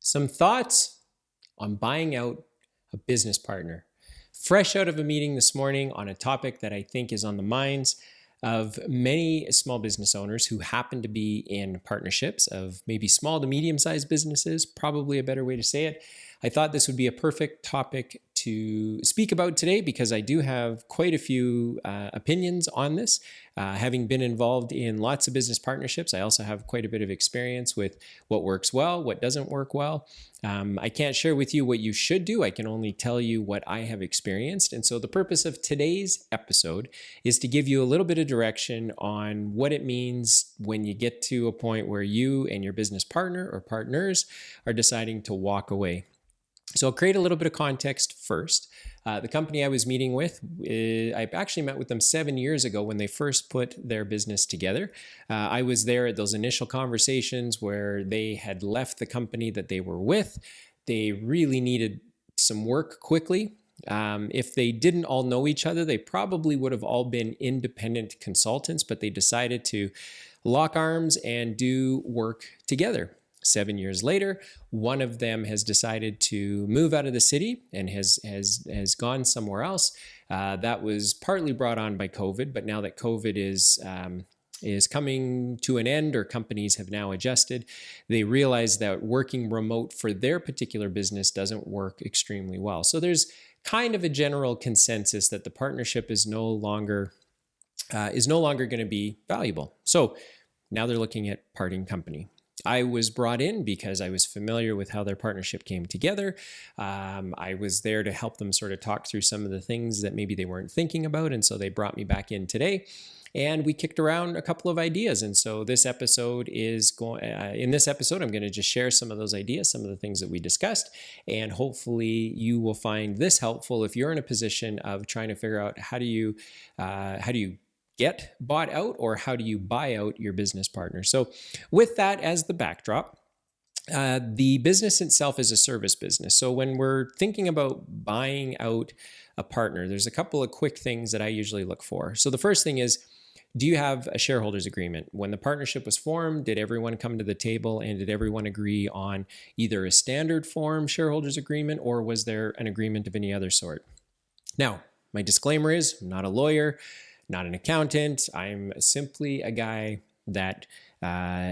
Some thoughts on buying out a business partner. Fresh out of a meeting this morning on a topic that I think is on the minds of many small business owners who happen to be in partnerships of maybe small to medium-sized businesses, probably a better way to say it. I thought this would be a perfect topic to speak about today because I do have quite a few opinions on this. Having been involved in lots of business partnerships, I also have quite a bit of experience with what works well, what doesn't work well. I can't share with you what you should do. I can only tell you what I have experienced. And so the purpose of today's episode is to give you a little bit of direction on what it means when you get to a point where you and your business partner or partners are deciding to walk away. So I'll create a little bit of context first. The company I was meeting with, I actually met with them 7 years ago when they first put their business together. I was there at those initial conversations where they had left the company that they were with. They really needed some work quickly. If they didn't all know each other, they probably would have all been independent consultants, but they decided to lock arms and do work together. 7 years later, one of them has decided to move out of the city and has gone somewhere else. That was partly brought on by COVID, but now that COVID is coming to an end, or companies have now adjusted, they realize that working remote for their particular business doesn't work extremely well. So there's kind of a general consensus that the partnership is no longer going to be valuable. So now they're looking at parting company. I was brought in because I was familiar with how their partnership came together. I was there to help them sort of talk through some of the things that maybe they weren't thinking about. And so they brought me back in today and we kicked around a couple of ideas. And so this episode in this episode, I'm going to just share some of those ideas, some of the things that we discussed. And hopefully you will find this helpful if you're in a position of trying to figure out how do you get bought out, or how do you buy out your business partner? So with that as the backdrop, the business itself is a service business. So when we're thinking about buying out a partner, there's a couple of quick things that I usually look for. So the first thing is, do you have a shareholders agreement? When the partnership was formed, did everyone come to the table and did everyone agree on either a standard form shareholders agreement, or was there an agreement of any other sort? Now, my disclaimer is, I'm not a lawyer, not an accountant. I'm simply a guy that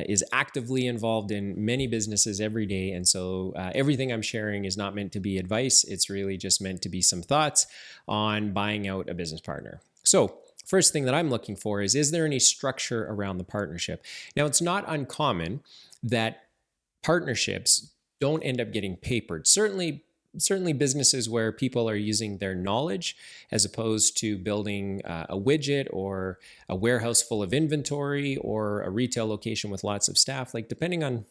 is actively involved in many businesses every day. And so everything I'm sharing is not meant to be advice. It's really just meant to be some thoughts on buying out a business partner. So first thing that I'm looking for is there any structure around the partnership? Now, it's not uncommon that partnerships don't end up getting papered. Certainly businesses where people are using their knowledge as opposed to building a widget or a warehouse full of inventory or a retail location with lots of staff, like depending on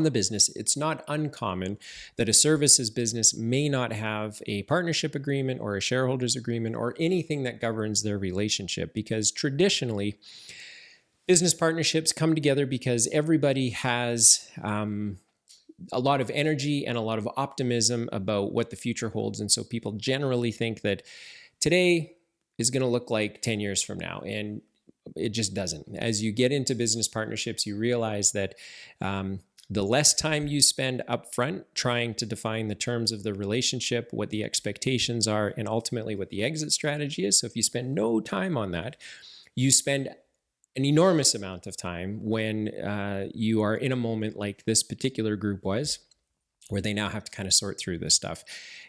the business, it's not uncommon that a services business may not have a partnership agreement or a shareholders agreement or anything that governs their relationship, because traditionally business partnerships come together because everybody has a lot of energy and a lot of optimism about what the future holds. And so people generally think that today is going to look like 10 years from now. And it just doesn't. As you get into business partnerships, you realize that the less time you spend upfront trying to define the terms of the relationship, what the expectations are, and ultimately what the exit strategy is. So if you spend no time on that, you spend an enormous amount of time when you are in a moment like this particular group was, where they now have to kind of sort through this stuff.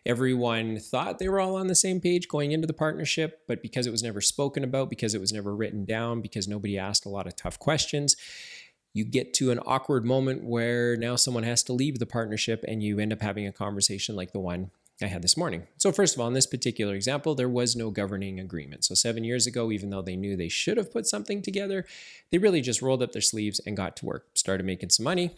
Everyone thought they were all on the same page going into the partnership, but because it was never spoken about, because it was never written down, because nobody asked a lot of tough questions, you get to an awkward moment where now someone has to leave the partnership and you end up having a conversation like the one I had this morning. So first of all, in this particular example, there was no governing agreement. So 7 years ago, even though they knew they should have put something together, they really just rolled up their sleeves and got to work, started making some money.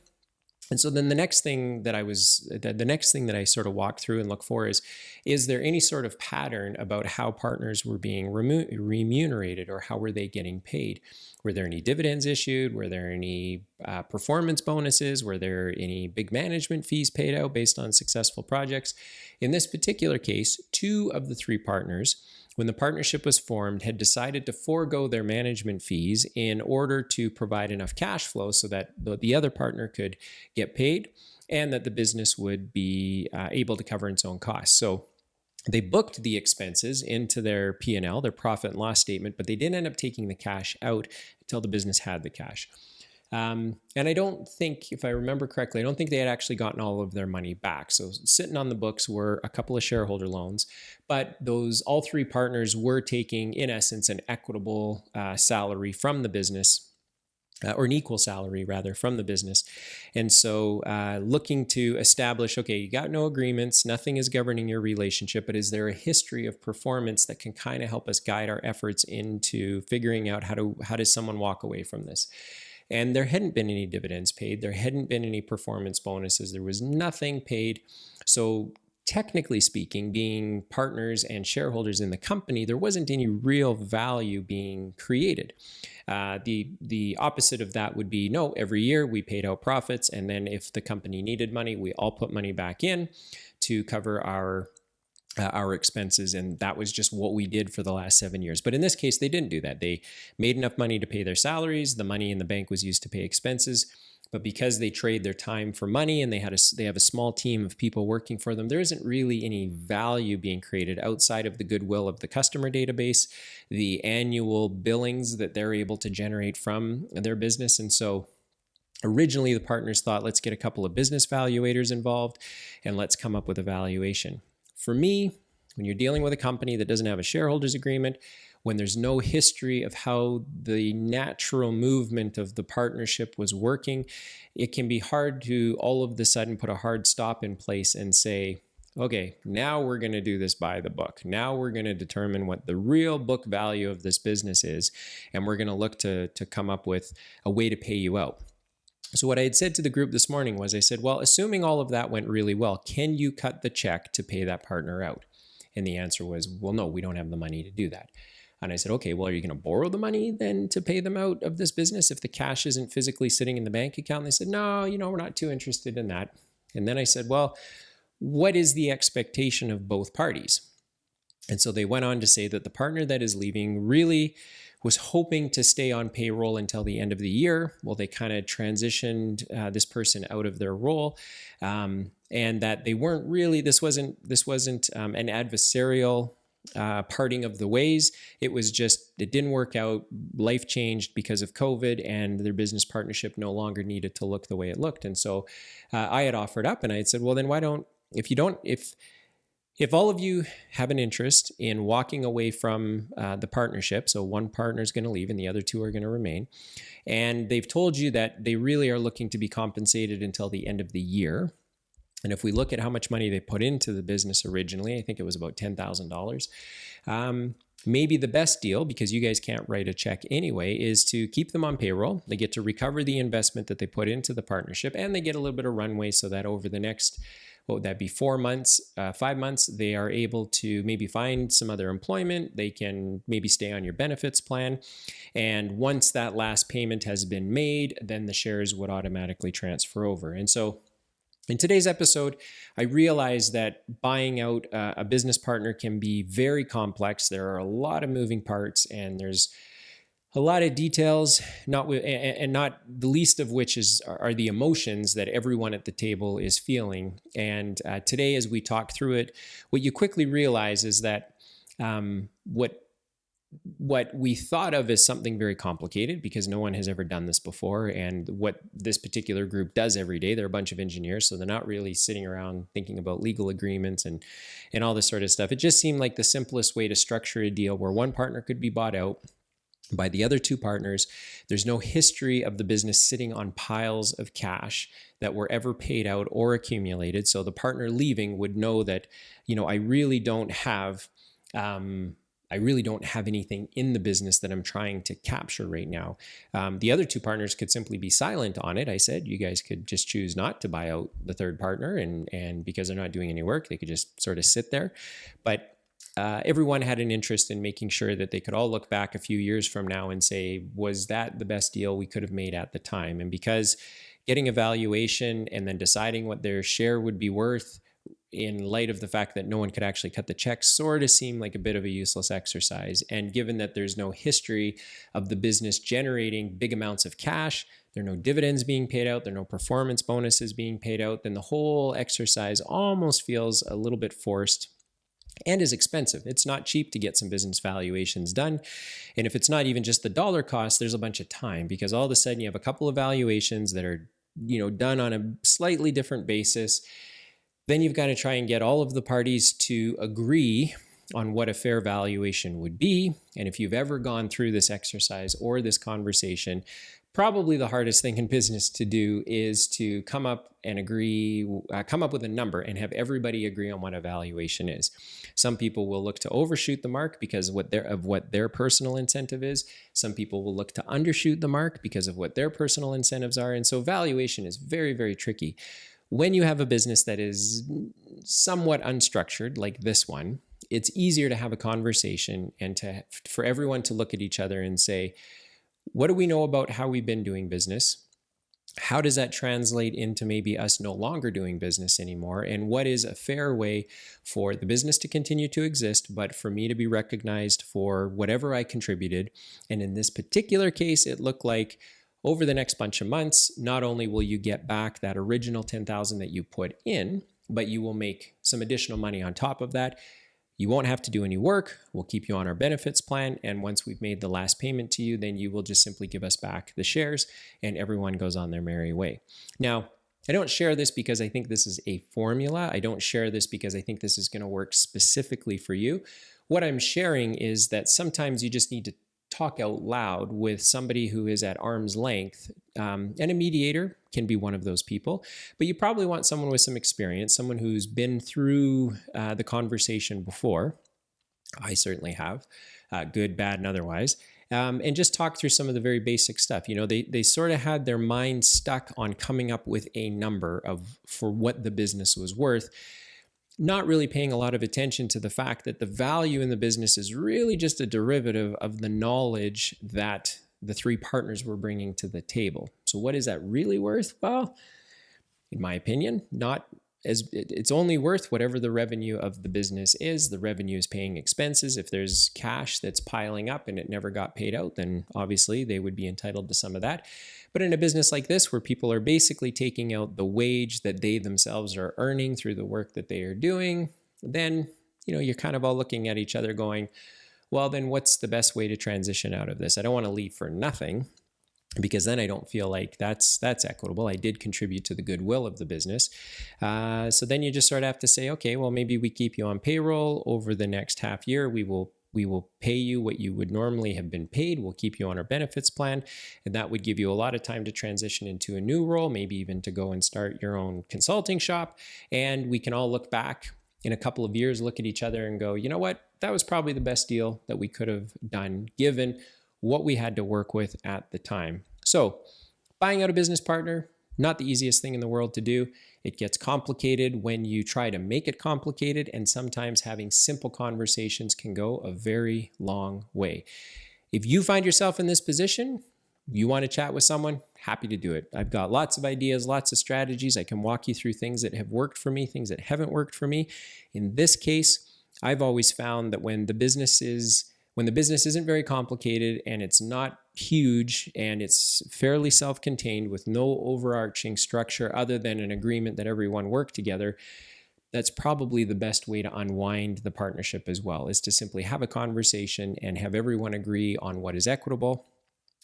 And so then the next thing that I sort of walk through and look for is there any sort of pattern about how partners were being remunerated, or how were they getting paid? Were there any dividends issued? Were there any performance bonuses? Were there any big management fees paid out based on successful projects? In this particular case, 2 of the 3 partners, when the partnership was formed, had decided to forego their management fees in order to provide enough cash flow so that the other partner could get paid. and that the business would be able to cover its own costs. So they booked the expenses into their P&L, their profit and loss statement, but they didn't end up taking the cash out until the business had the cash. And I don't think, if I remember correctly, I don't think they had actually gotten all of their money back. So sitting on the books were a couple of shareholder loans, but all three partners were taking, in essence, an equitable salary from the business, or an equal salary rather, from the business. And so looking to establish, okay, you got no agreements, nothing is governing your relationship, but is there a history of performance that can kind of help us guide our efforts into figuring out how does someone walk away from this? And there hadn't been any dividends paid. There hadn't been any performance bonuses. There was nothing paid. So technically speaking, being partners and shareholders in the company, there wasn't any real value being created. The opposite of that would be, no, every year we paid out profits. And then if the company needed money, we all put money back in to cover our expenses, and that was just what we did for the last 7 years. But in this case, they didn't do that. They made enough money to pay their salaries. The money in the bank was used to pay expenses. But because they trade their time for money and they have a small team of people working for them, there isn't really any value being created outside of the goodwill of the customer database, the annual billings that they're able to generate from their business. And so originally the partners thought, let's get a couple of business valuators involved and let's come up with a valuation. For me, when you're dealing with a company that doesn't have a shareholders agreement, when there's no history of how the natural movement of the partnership was working, it can be hard to all of a sudden put a hard stop in place and say, okay, now we're going to do this by the book. Now we're going to determine what the real book value of this business is, and we're going to look to come up with a way to pay you out. So what I had said to the group this morning was, I said, well, assuming all of that went really well, can you cut the check to pay that partner out? And the answer was, well, no, we don't have the money to do that. And I said, okay, well, are you going to borrow the money then to pay them out of this business if the cash isn't physically sitting in the bank account? And they said, no, we're not too interested in that. And then I said, well, what is the expectation of both parties? And so they went on to say that the partner that is leaving really was hoping to stay on payroll until the end of the year. Well, they kind of transitioned this person out of their role, and that they weren't really, this wasn't an adversarial parting of the ways. It was just, it didn't work out. Life changed because of COVID, and their business partnership no longer needed to look the way it looked. And so I had offered up, and I had said, well, then why don't, if all of you have an interest in walking away from the partnership, so one partner is going to leave and the other two are going to remain, and they've told you that they really are looking to be compensated until the end of the year. And if we look at how much money they put into the business originally, I think it was about $10,000. Maybe the best deal, because you guys can't write a check anyway, is to keep them on payroll. They get to recover the investment that they put into the partnership, and they get a little bit of runway so that over the next, what would that be, 4 months, 5 months, they are able to maybe find some other employment. They can maybe stay on your benefits plan. And once that last payment has been made, then the shares would automatically transfer over. And so in today's episode, I realized that buying out a business partner can be very complex. There are a lot of moving parts, and there's a lot of details, not the least of which are the emotions that everyone at the table is feeling. And today, as we talk through it, what you quickly realize is that what we thought of as something very complicated, because no one has ever done this before, and what this particular group does every day, they're a bunch of engineers, so they're not really sitting around thinking about legal agreements and all this sort of stuff. It just seemed like the simplest way to structure a deal where one partner could be bought out by the other two partners. There's no history of the business sitting on piles of cash that were ever paid out or accumulated. So the partner leaving would know that, I really don't have anything in the business that I'm trying to capture right now. The other two partners could simply be silent on it. I said, you guys could just choose not to buy out the third partner, and because they're not doing any work, they could just sort of sit there. But everyone had an interest in making sure that they could all look back a few years from now and say, was that the best deal we could have made at the time? And because getting a valuation and then deciding what their share would be worth in light of the fact that no one could actually cut the check sort of seemed like a bit of a useless exercise. And given that there's no history of the business generating big amounts of cash, there are no dividends being paid out, there are no performance bonuses being paid out, then the whole exercise almost feels a little bit forced and is expensive. It's not cheap to get some business valuations done. And if it's not even just the dollar cost, there's a bunch of time, because all of a sudden you have a couple of valuations that are, done on a slightly different basis. Then you've got to try and get all of the parties to agree on what a fair valuation would be. And if you've ever gone through this exercise or this conversation, probably the hardest thing in business to do is to come up with a number and have everybody agree on what a valuation is. Some people will look to overshoot the mark because of what their personal incentive is. Some people will look to undershoot the mark because of what their personal incentives are. And so valuation is very, very tricky. When you have a business that is somewhat unstructured, like this one, it's easier to have a conversation and for everyone to look at each other and say, what do we know about how we've been doing business? How does that translate into maybe us no longer doing business anymore? And what is a fair way for the business to continue to exist, but for me to be recognized for whatever I contributed? And in this particular case, it looked like over the next bunch of months, not only will you get back that original $10,000 that you put in, but you will make some additional money on top of that. You won't have to do any work. We'll keep you on our benefits plan. And once we've made the last payment to you, then you will just simply give us back the shares and everyone goes on their merry way. Now, I don't share this because I think this is a formula. I don't share this because I think this is going to work specifically for you. What I'm sharing is that sometimes you just need to talk out loud with somebody who is at arm's length, and a mediator can be one of those people, but you probably want someone with some experience, someone who's been through the conversation before. I certainly have, good, bad, and otherwise, and just talk through some of the very basic stuff. They sort of had their mind stuck on coming up with a number for what the business was worth, not really paying a lot of attention to the fact that the value in the business is really just a derivative of the knowledge that the three partners were bringing to the table. So what is that really worth? Well, in my opinion, it's only worth whatever the revenue of the business is. The revenue is paying expenses. If there's cash that's piling up and it never got paid out, then obviously they would be entitled to some of that. But in a business like this, where people are basically taking out the wage that they themselves are earning through the work that they are doing, then you're kind of all looking at each other going, well, then what's the best way to transition out of this? I don't want to leave for nothing, because then I don't feel like that's equitable. I did contribute to the goodwill of the business. So then you just sort of have to say, okay, well, maybe we keep you on payroll over the next half year. We will pay you what you would normally have been paid. We'll keep you on our benefits plan. And that would give you a lot of time to transition into a new role, maybe even to go and start your own consulting shop. And we can all look back in a couple of years, look at each other and go, you know what? That was probably the best deal that we could have done given what we had to work with at the time. So buying out a business partner, not the easiest thing in the world to do. It gets complicated when you try to make it complicated, and sometimes having simple conversations can go a very long way. If you find yourself in this position, you want to chat with someone, happy to do it. I've got lots of ideas, lots of strategies. I can walk you through things that have worked for me, things that haven't worked for me. In this case, I've always found that when the business isn't very complicated and it's not huge and it's fairly self-contained with no overarching structure other than an agreement that everyone worked together, that's probably the best way to unwind the partnership as well, is to simply have a conversation and have everyone agree on what is equitable.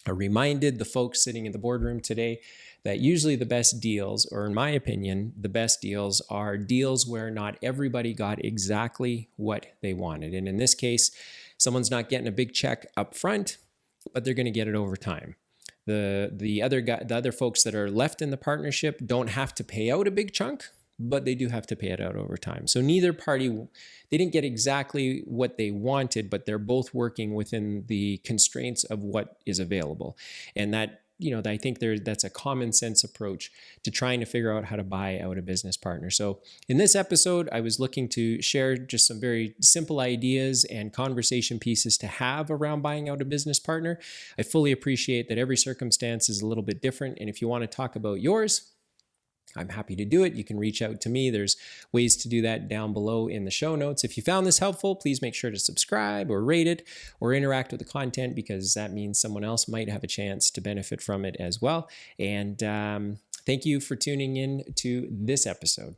I reminded the folks sitting in the boardroom today that usually the best deals, or in my opinion, the best deals are deals where not everybody got exactly what they wanted. And in this case, someone's not getting a big check up front, but they're going to get it over time. The other folks that are left in the partnership don't have to pay out a big chunk, but they do have to pay it out over time. So neither party, they didn't get exactly what they wanted, but they're both working within the constraints of what is available. And that, I think that's a common sense approach to trying to figure out how to buy out a business partner. So in this episode, I was looking to share just some very simple ideas and conversation pieces to have around buying out a business partner. I fully appreciate that every circumstance is a little bit different. And if you want to talk about yours, I'm happy to do it. You can reach out to me. There's ways to do that down below in the show notes. If you found this helpful, please make sure to subscribe or rate it or interact with the content, because that means someone else might have a chance to benefit from it as well. And thank you for tuning in to this episode.